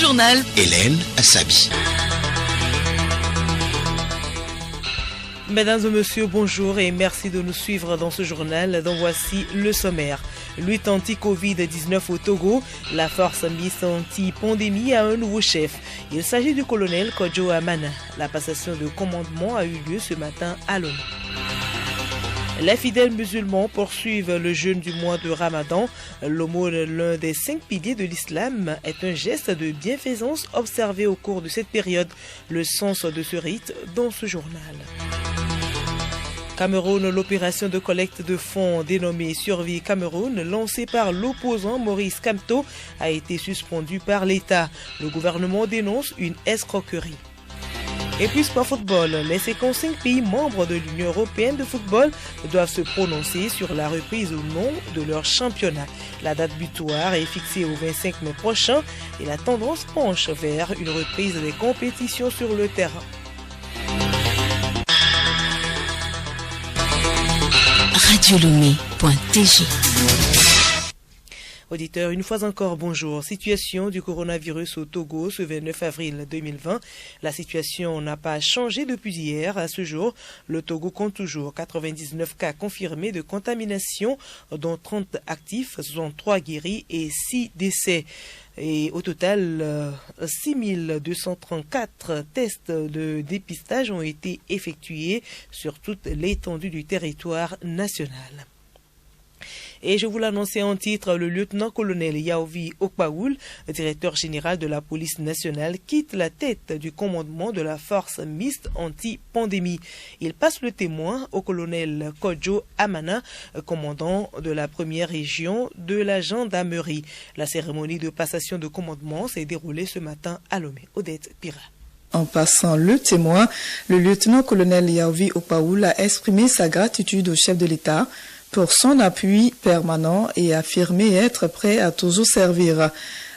journal. Hélène Assabi. Mesdames et messieurs, bonjour et merci de nous suivre dans ce journal dont voici le sommaire. Lutte anti-Covid-19 au Togo, la force mixte anti-pandémie a un nouveau chef. Il s'agit du colonel Kodjo Amana. La passation de commandement a eu lieu ce matin à Lomé. Les fidèles musulmans poursuivent le jeûne du mois de Ramadan. L'aumône, l'un des 5 piliers de l'islam, est un geste de bienfaisance observé au cours de cette période. Le sens de ce rite dans ce journal. Cameroun, l'opération de collecte de fonds dénommée Survie Cameroun, lancée par l'opposant Maurice Kamto, a été suspendue par l'État. Le gouvernement dénonce une escroquerie. Et puis sport football, les 55 pays membres de l'Union européenne de football doivent se prononcer sur la reprise ou non de leur championnat. La date butoir est fixée au 25 mai prochain et la tendance penche vers une reprise des compétitions sur le terrain. Radiolomé.tg. Auditeurs, une fois encore, bonjour. Situation du coronavirus au Togo ce 29 avril 2020. La situation n'a pas changé depuis hier. À ce jour, le Togo compte toujours 99 cas confirmés de contamination, dont 30 actifs, 63 guéris et 6 décès. Et au total, 6234 tests de dépistage ont été effectués sur toute l'étendue du territoire national. Et je vous l'annonçais en titre, le lieutenant-colonel Yaovi Okpaoul, directeur général de la police nationale, quitte la tête du commandement de la force mixte anti-pandémie. Il passe le témoin au colonel Kodjo Amana, commandant de la première région de la gendarmerie. La cérémonie de passation de commandement s'est déroulée ce matin à Lomé. Odette Pira. En passant le témoin, le lieutenant-colonel Yaovi Okpaoul a exprimé sa gratitude au chef de l'État pour son appui permanent et affirmé être prêt à toujours servir.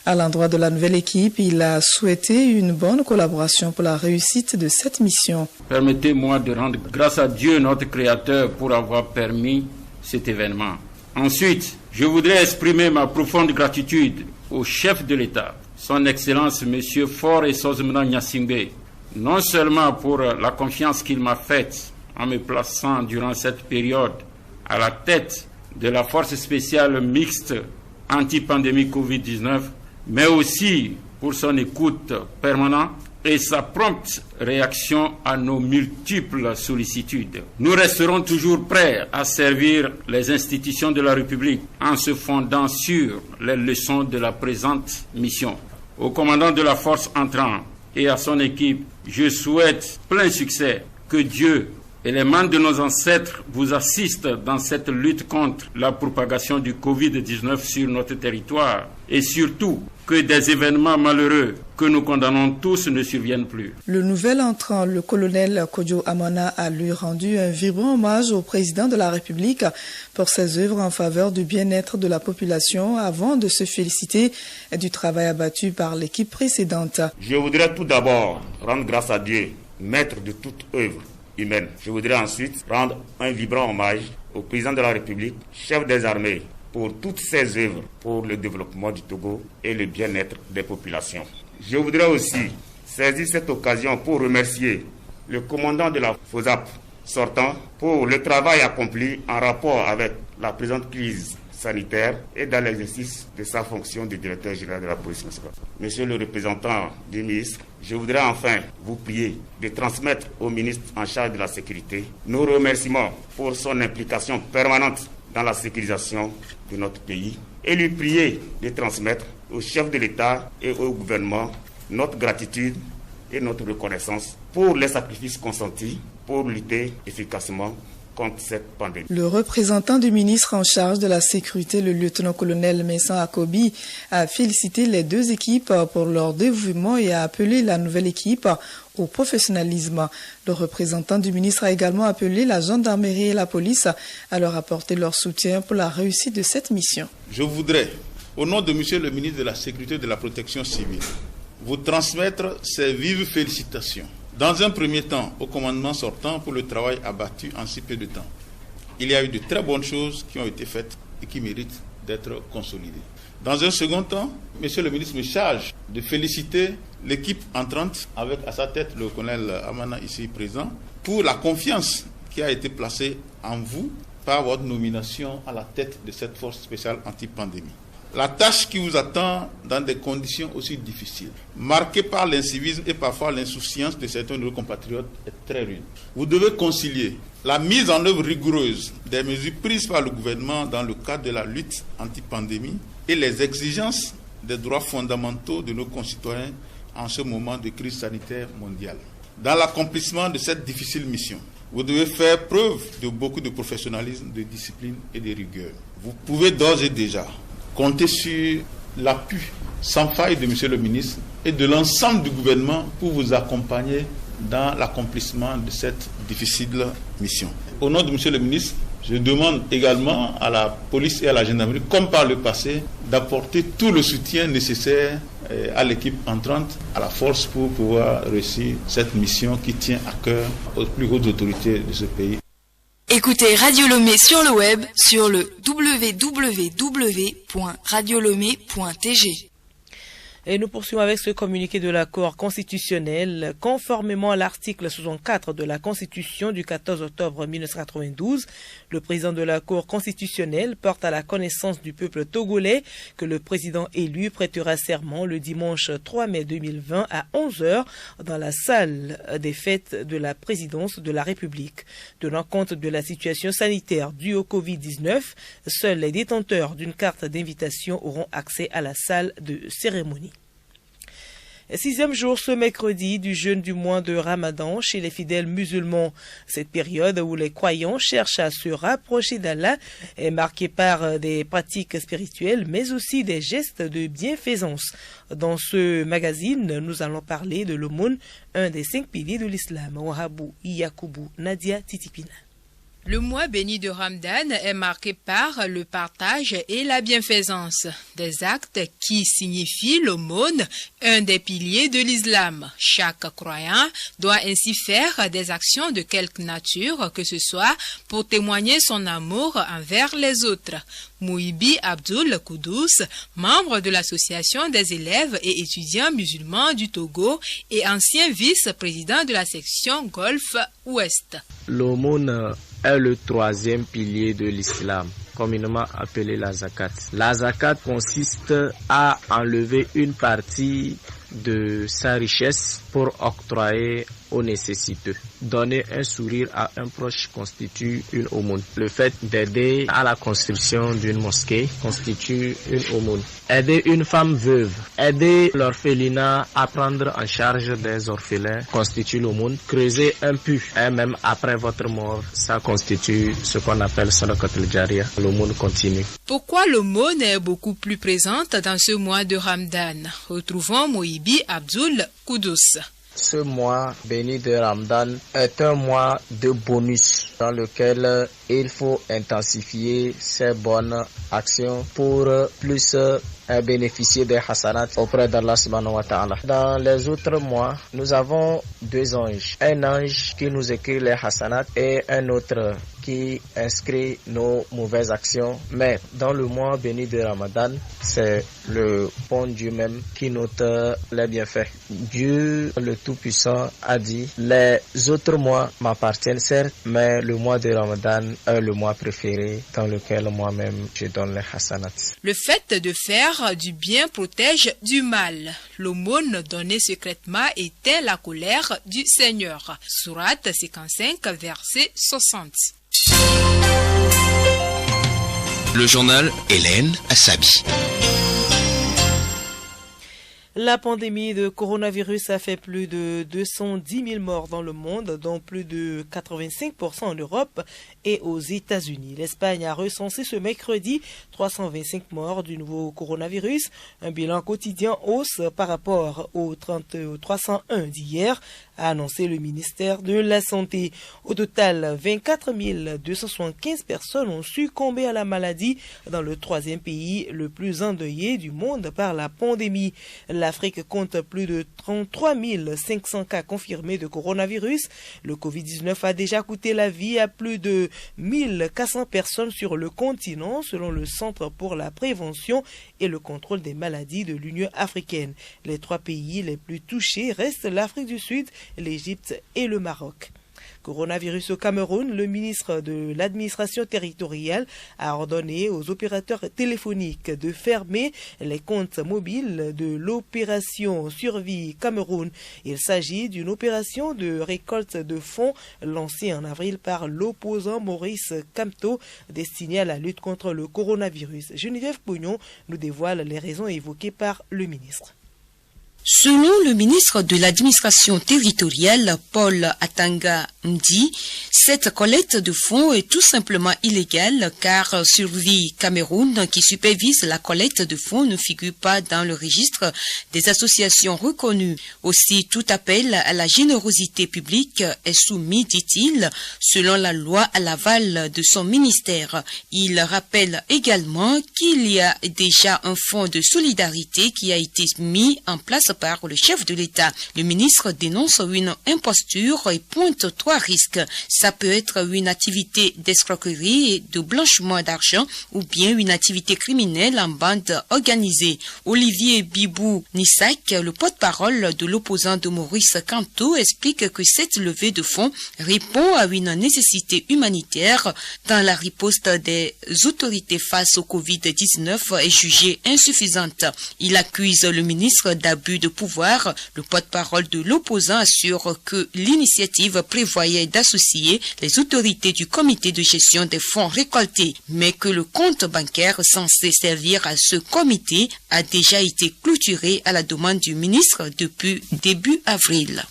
À l'endroit de la nouvelle équipe, il a souhaité une bonne collaboration pour la réussite de cette mission. Permettez-moi de rendre grâce à Dieu, notre Créateur, pour avoir permis cet événement. Ensuite, je voudrais exprimer ma profonde gratitude au chef de l'État, son Excellence M. Faure Sozumna Gnassingbé, non seulement pour la confiance qu'il m'a faite en me plaçant durant cette période à la tête de la force spéciale mixte anti-pandémie Covid-19, mais aussi pour son écoute permanente et sa prompte réaction à nos multiples sollicitudes. Nous resterons toujours prêts à servir les institutions de la République en se fondant sur les leçons de la présente mission. Au commandant de la force entrant et à son équipe, je souhaite plein succès, que Dieu et les membres de nos ancêtres vous assistent dans cette lutte contre la propagation du Covid-19 sur notre territoire et surtout que des événements malheureux que nous condamnons tous ne surviennent plus. Le nouvel entrant, le colonel Kodjo Amana, a lui rendu un vibrant hommage au président de la République pour ses œuvres en faveur du bien-être de la population avant de se féliciter du travail abattu par l'équipe précédente. Je voudrais tout d'abord rendre grâce à Dieu, maître de toute œuvre humaine. Je voudrais ensuite rendre un vibrant hommage au président de la République, chef des armées, pour toutes ses œuvres pour le développement du Togo et le bien-être des populations. Je voudrais aussi saisir cette occasion pour remercier le commandant de la FOSAP sortant pour le travail accompli en rapport avec la présente crise sanitaire et dans l'exercice de sa fonction de directeur général de la police nationale. Monsieur le représentant du ministre, je voudrais enfin vous prier de transmettre au ministre en charge de la sécurité nos remerciements pour son implication permanente dans la sécurisation de notre pays et lui prier de transmettre au chef de l'État et au gouvernement notre gratitude et notre reconnaissance pour les sacrifices consentis pour lutter efficacement contre cette pandémie. Le représentant du ministre en charge de la sécurité, le lieutenant-colonel Messan Akobi, a félicité les deux équipes pour leur dévouement et a appelé la nouvelle équipe au professionnalisme. Le représentant du ministre a également appelé la gendarmerie et la police à leur apporter leur soutien pour la réussite de cette mission. Je voudrais, au nom de monsieur le ministre de la Sécurité et de la Protection civile, vous transmettre ces vives félicitations. Dans un premier temps, au commandement sortant pour le travail abattu en si peu de temps. Il y a eu de très bonnes choses qui ont été faites et qui méritent d'être consolidées. Dans un second temps, monsieur le ministre me charge de féliciter l'équipe entrante avec à sa tête le colonel Amana ici présent pour la confiance qui a été placée en vous par votre nomination à la tête de cette force spéciale anti-pandémie. La tâche qui vous attend dans des conditions aussi difficiles, marquées par l'incivisme et parfois l'insouciance de certains de nos compatriotes, est très rude. Vous devez concilier la mise en œuvre rigoureuse des mesures prises par le gouvernement dans le cadre de la lutte anti-pandémie et les exigences des droits fondamentaux de nos concitoyens en ce moment de crise sanitaire mondiale. Dans l'accomplissement de cette difficile mission, vous devez faire preuve de beaucoup de professionnalisme, de discipline et de rigueur. Vous pouvez d'ores et déjà compter sur l'appui sans faille de M. le ministre et de l'ensemble du gouvernement pour vous accompagner dans l'accomplissement de cette difficile mission. Au nom de M. le ministre, je demande également à la police et à la gendarmerie, comme par le passé, d'apporter tout le soutien nécessaire à l'équipe entrante, à la force pour pouvoir réussir cette mission qui tient à cœur aux plus hautes autorités de ce pays. Écoutez Radio Lomé sur le web sur le www.radiolomé.tg. Et nous poursuivons avec ce communiqué de la Cour constitutionnelle. Conformément à l'article 64 de la Constitution du 14 octobre 1992, le président de la Cour constitutionnelle porte à la connaissance du peuple togolais que le président élu prêtera serment le dimanche 3 mai 2020 à 11h dans la salle des fêtes de la présidence de la République. Tenant compte de la situation sanitaire due au Covid-19, seuls les détenteurs d'une carte d'invitation auront accès à la salle de cérémonie. 6e jour ce mercredi du jeûne du mois de Ramadan chez les fidèles musulmans. Cette période où les croyants cherchent à se rapprocher d'Allah est marquée par des pratiques spirituelles mais aussi des gestes de bienfaisance. Dans ce magazine, nous allons parler de l'aumône, un des 5 piliers de l'islam. Wahabou Yakoubou Nadia Titipina. Le mois béni de Ramadan est marqué par le partage et la bienfaisance, des actes qui signifient l'aumône, un des piliers de l'islam. Chaque croyant doit ainsi faire des actions de quelque nature que ce soit pour témoigner son amour envers les autres. Mouibi Abdul Koudous, membre de l'association des élèves et étudiants musulmans du Togo et ancien vice-président de la section Golfe Ouest. L'aumône est le 3e pilier de l'islam, communément appelé la zakat. La zakat consiste à enlever une partie de sa richesse pour octroyer aux nécessiteux. Donner un sourire à un proche constitue une aumône. Le fait d'aider à la construction d'une mosquée constitue une aumône. Aider une femme veuve, aider l'orphelinat à prendre en charge des orphelins constitue l'aumône. Creuser un puits, et même après votre mort, ça constitue ce qu'on appelle sadaqatul jariyah. L'aumône continue. Pourquoi l'aumône est beaucoup plus présente dans ce mois de Ramadan? Retrouvons Mouibi Abdul Koudous. Ce mois béni de Ramadan est un mois de bonus dans lequel il faut intensifier ses bonnes actions pour plus bénéficier des hasanat auprès d'Allah subhanahu wa ta'ala. Dans les autres mois, nous avons 2 anges. Un ange qui nous écrit les hasanat et un autre qui inscrit nos mauvaises actions. Mais dans le mois béni de Ramadan, c'est le bon Dieu même qui note les bienfaits. Dieu le Tout-Puissant a dit, les autres mois m'appartiennent certes, mais le mois de Ramadan est le mois préféré dans lequel moi-même je donne les hasanat. Le fait de faire du bien protège du mal. L'aumône donnée secrètement éteint la colère du Seigneur. Sourate 55, verset 60. Le journal Hélène Assabi. La pandémie de coronavirus a fait plus de 210 000 morts dans le monde, dont plus de 85% en Europe et aux États-Unis. L'Espagne a recensé ce mercredi 325 morts du nouveau coronavirus, un bilan quotidien hausse par rapport aux 301 d'hier, a annoncé le ministère de la Santé. Au total, 24 275 personnes ont succombé à la maladie dans le troisième pays le plus endeuillé du monde par la pandémie. L'Afrique compte plus de 33 500 cas confirmés de coronavirus. Le Covid-19 a déjà coûté la vie à plus de 1400 personnes sur le continent, selon le Centre pour la prévention et le contrôle des maladies de l'Union africaine. Les trois pays les plus touchés restent l'Afrique du Sud, l'Égypte et le Maroc. Coronavirus au Cameroun, le ministre de l'administration territoriale a ordonné aux opérateurs téléphoniques de fermer les comptes mobiles de l'opération Survie Cameroun. Il s'agit d'une opération de récolte de fonds lancée en avril par l'opposant Maurice Kamto, destinée à la lutte contre le coronavirus. Geneviève Pognon nous dévoile les raisons évoquées par le ministre. Selon le ministre de l'administration territoriale, Paul Atanga Ndi, cette collecte de fonds est tout simplement illégale car Survie Cameroun, qui supervise la collecte de fonds, ne figure pas dans le registre des associations reconnues. Aussi, tout appel à la générosité publique est soumis, dit-il, selon la loi à l'aval de son ministère. Il rappelle également qu'il y a déjà un fonds de solidarité qui a été mis en place par le chef de l'État. Le ministre dénonce une imposture et pointe trois risques. Ça peut être une activité d'escroquerie et de blanchiment d'argent ou bien une activité criminelle en bande organisée. Olivier Bibou Nissak, le porte-parole de l'opposant de Maurice Kamto, explique que cette levée de fonds répond à une nécessité humanitaire dans la riposte des autorités face au Covid-19 est jugée insuffisante. Il accuse le ministre d'abus de pouvoir. Le porte-parole de l'opposant assure que l'initiative prévoyait d'associer les autorités du comité de gestion des fonds récoltés, mais que le compte bancaire censé servir à ce comité a déjà été clôturé à la demande du ministre depuis début avril.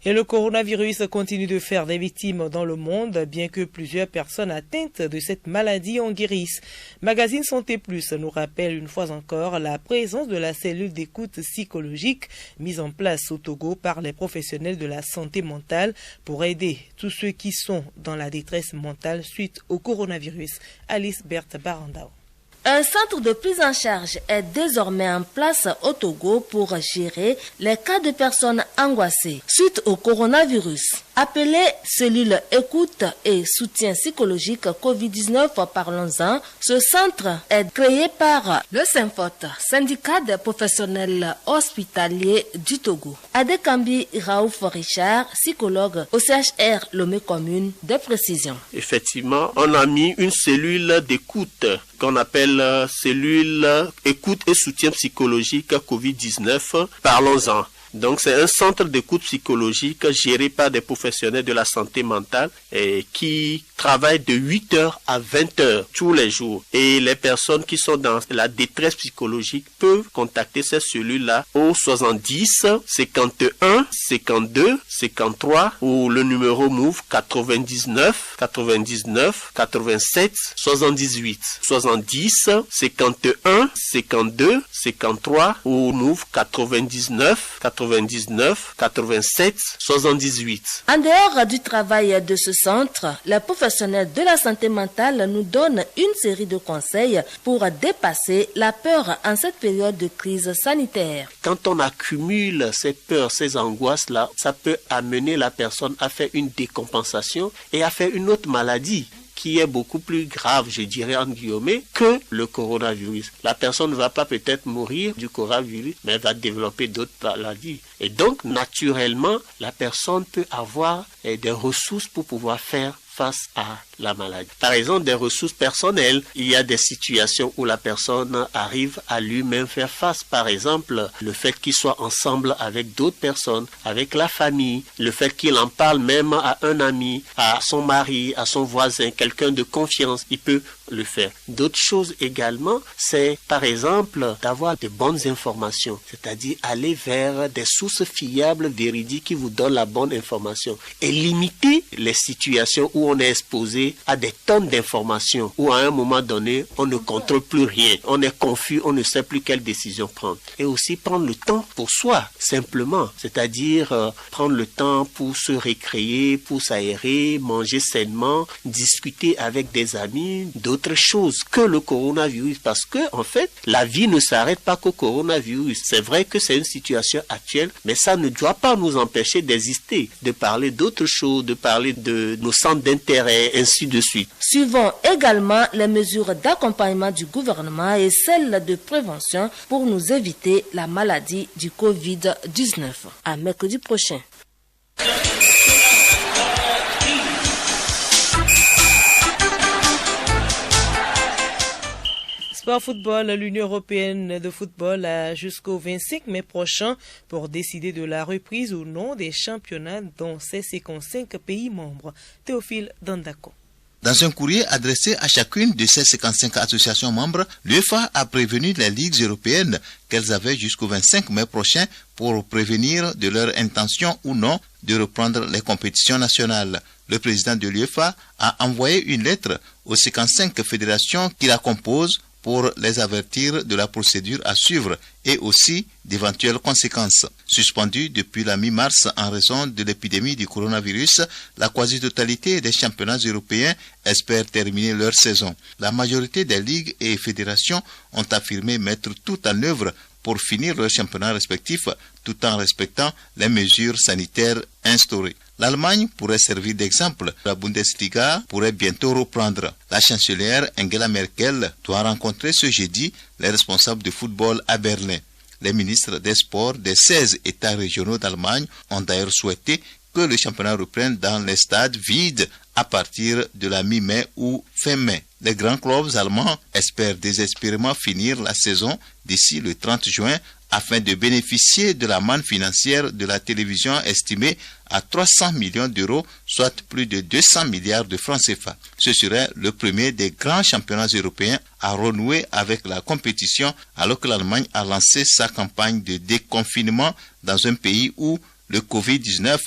Et le coronavirus continue de faire des victimes dans le monde, bien que plusieurs personnes atteintes de cette maladie en guérissent. Magazine Santé Plus nous rappelle une fois encore la présence de la cellule d'écoute psychologique mise en place au Togo par les professionnels de la santé mentale pour aider tous ceux qui sont dans la détresse mentale suite au coronavirus. Alice Berthe Barandao. Un centre de prise en charge est désormais en place au Togo pour gérer les cas de personnes angoissées suite au coronavirus. Appelé cellule écoute et soutien psychologique Covid-19, parlons-en, ce centre est créé par le SYNFOT, syndicat des professionnels hospitaliers du Togo. Adekambi Raouf Richard, psychologue au CHR Lomé Commune, des précisions. Effectivement, on a mis une cellule d'écoute qu'on appelle cellule écoute et soutien psychologique Covid-19, parlons-en. Donc c'est un centre d'écoute psychologique géré par des professionnels de la santé mentale et qui travaillent de 8h à 20h tous les jours. Et les personnes qui sont dans la détresse psychologique peuvent contacter ces cellules-là au 70 51 52 53 ou le numéro MOVE 99 99 87 78 70 51 52 53 ou MOVE 99 99 87 78. En dehors du travail de ce centre, les professionnels de la santé mentale nous donnent une série de conseils pour dépasser la peur en cette période de crise sanitaire. Quand on accumule ces peurs, ces angoisses-là, ça peut amener la personne à faire une décompensation et à faire une autre maladie qui est beaucoup plus grave, je dirais en guillemets, que le coronavirus. La personne ne va pas peut-être mourir du coronavirus, mais elle va développer d'autres maladies. Et donc, naturellement, la personne peut avoir des ressources pour pouvoir faire face à la maladie. Par exemple, des ressources personnelles. Il y a des situations où la personne arrive à lui-même faire face. Par exemple, le fait qu'il soit ensemble avec d'autres personnes, avec la famille, le fait qu'il en parle même à un ami, à son mari, à son voisin, quelqu'un de confiance. Il peut le faire. D'autres choses également, c'est par exemple d'avoir de bonnes informations, c'est-à-dire aller vers des sources fiables, véridiques qui vous donnent la bonne information et limiter les situations où on est exposé à des tonnes d'informations, où à un moment donné, on ne contrôle plus rien, on est confus, on ne sait plus quelle décision prendre. Et aussi prendre le temps pour soi, simplement, c'est-à-dire prendre le temps pour se récréer, pour s'aérer, manger sainement, discuter avec des amis, d'autres choses que le coronavirus, parce que en fait, la vie ne s'arrête pas qu'au coronavirus. C'est vrai que c'est une situation actuelle, mais ça ne doit pas nous empêcher d'exister, de parler d'autres choses, de parler de nos centres d'intérêt, ainsi de suite. Suivons également les mesures d'accompagnement du gouvernement et celles de prévention pour nous éviter la maladie du Covid-19. À mercredi prochain. Sport football, l'Union européenne de football a jusqu'au 25 mai prochain pour décider de la reprise ou non des championnats dans ses 55 pays membres. Théophile Dandako. Dans un courrier adressé à chacune de ces 55 associations membres, l'UEFA a prévenu les ligues européennes qu'elles avaient jusqu'au 25 mai prochain pour prévenir de leur intention ou non de reprendre les compétitions nationales. Le président de l'UEFA a envoyé une lettre aux 55 fédérations qui la composent pour les avertir de la procédure à suivre et aussi d'éventuelles conséquences. Suspendue depuis la mi-mars en raison de l'épidémie du coronavirus, la quasi-totalité des championnats européens espèrent terminer leur saison. La majorité des ligues et fédérations ont affirmé mettre tout en œuvre pour finir leurs championnats respectifs tout en respectant les mesures sanitaires instaurées. L'Allemagne pourrait servir d'exemple. La Bundesliga pourrait bientôt reprendre. La chancelière Angela Merkel doit rencontrer ce jeudi les responsables de football à Berlin. Les ministres des sports des 16 États régionaux d'Allemagne ont d'ailleurs souhaité que le championnat reprenne dans les stades vides à partir de la mi-mai ou fin mai. Les grands clubs allemands espèrent désespérément finir la saison d'ici le 30 juin afin de bénéficier de la manne financière de la télévision estimée à 300 millions d'euros, soit plus de 200 milliards de francs CFA. Ce serait le premier des grands championnats européens à renouer avec la compétition alors que l'Allemagne a lancé sa campagne de déconfinement dans un pays où le Covid-19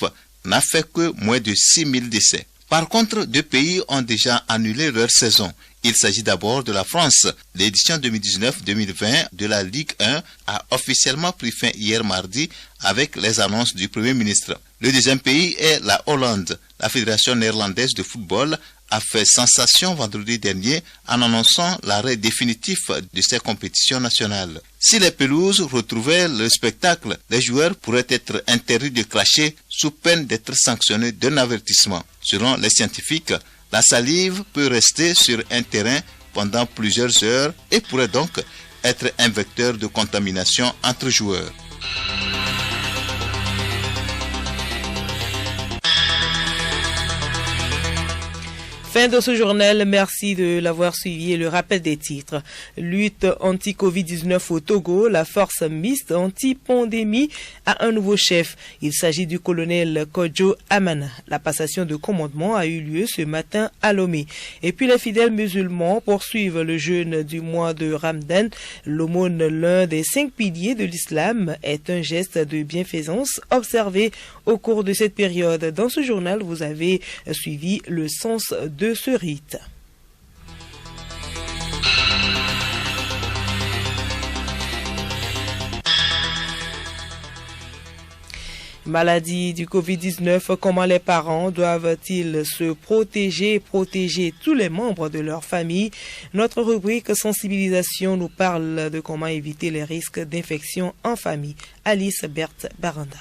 n'a fait que moins de 6 000 décès. Par contre, 2 pays ont déjà annulé leur saison. Il s'agit d'abord de la France. L'édition 2019-2020 de la Ligue 1 a officiellement pris fin hier mardi avec les annonces du Premier ministre. Le deuxième pays est la Hollande. La Fédération néerlandaise de football a fait sensation vendredi dernier en annonçant l'arrêt définitif de ces compétitions nationales. Si les pelouses retrouvaient le spectacle, les joueurs pourraient être interdits de cracher sous peine d'être sanctionnés d'un avertissement. Selon les scientifiques, la salive peut rester sur un terrain pendant plusieurs heures et pourrait donc être un vecteur de contamination entre joueurs. Fin de ce journal, merci de l'avoir suivi et le rappel des titres. Lutte anti-Covid-19 au Togo, la force mixte anti-pandémie a un nouveau chef. Il s'agit du colonel Kodjo Amana. La passation de commandement a eu lieu ce matin à Lomé. Et puis les fidèles musulmans poursuivent le jeûne du mois de Ramadan. L'aumône, l'un des 5 piliers de l'islam, est un geste de bienfaisance observé au cours de cette période. Dans ce journal, vous avez suivi le sens de ce rite. Maladie du Covid-19, comment les parents doivent-ils se protéger et protéger tous les membres de leur famille? Notre rubrique sensibilisation nous parle de comment éviter les risques d'infection en famille. Alice Berthe Baranda.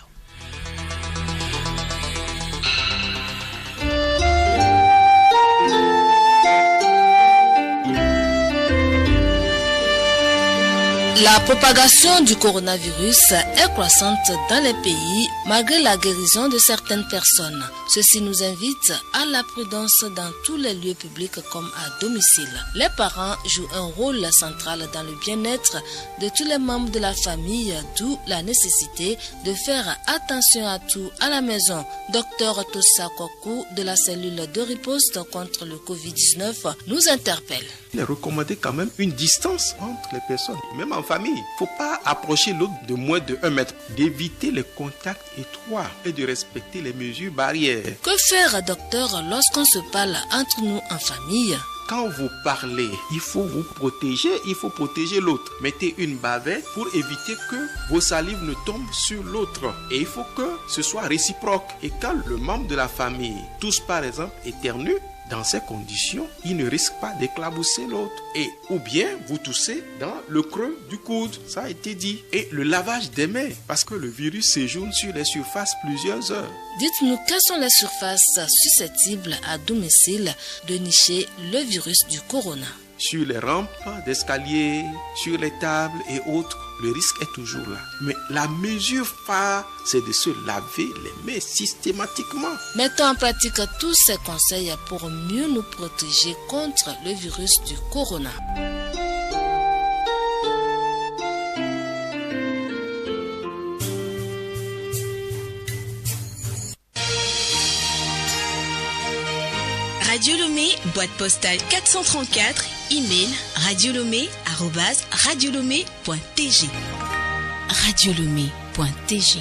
La propagation du coronavirus est croissante dans les pays malgré la guérison de certaines personnes. Ceci nous invite à la prudence dans tous les lieux publics comme à domicile. Les parents jouent un rôle central dans le bien-être de tous les membres de la famille, d'où la nécessité de faire attention à tout à la maison. Dr Tosa Kokou de la cellule de riposte contre le Covid-19 nous interpelle. Il est recommandé quand même une distance entre les personnes, même en famille. Il ne faut pas approcher l'autre de moins de 1 mètre, d'éviter les contacts étroits et de respecter les mesures barrières. Que faire, docteur, lorsqu'on se parle entre nous en famille? Quand vous parlez, il faut vous protéger, il faut protéger l'autre. Mettez une bavette pour éviter que vos salives ne tombent sur l'autre. Et il faut que ce soit réciproque. Et quand le membre de la famille tousse par exemple éternue, dans ces conditions, il ne risque pas d'éclabousser l'autre. Et ou bien vous toussez dans le creux du coude, ça a été dit. Et le lavage des mains, parce que le virus séjourne sur les surfaces plusieurs heures. Dites-nous quelles sont les surfaces susceptibles à domicile de nicher le virus du corona. Sur les rampes d'escalier, sur les tables et autres, le risque est toujours là. Mais la mesure phare, c'est de se laver les mains systématiquement. Mettons en pratique tous ces conseils pour mieux nous protéger contre le virus du corona. Radio Lomé, boîte postale 434, email radiolomé@radiolomé.tg. radiolomé.tg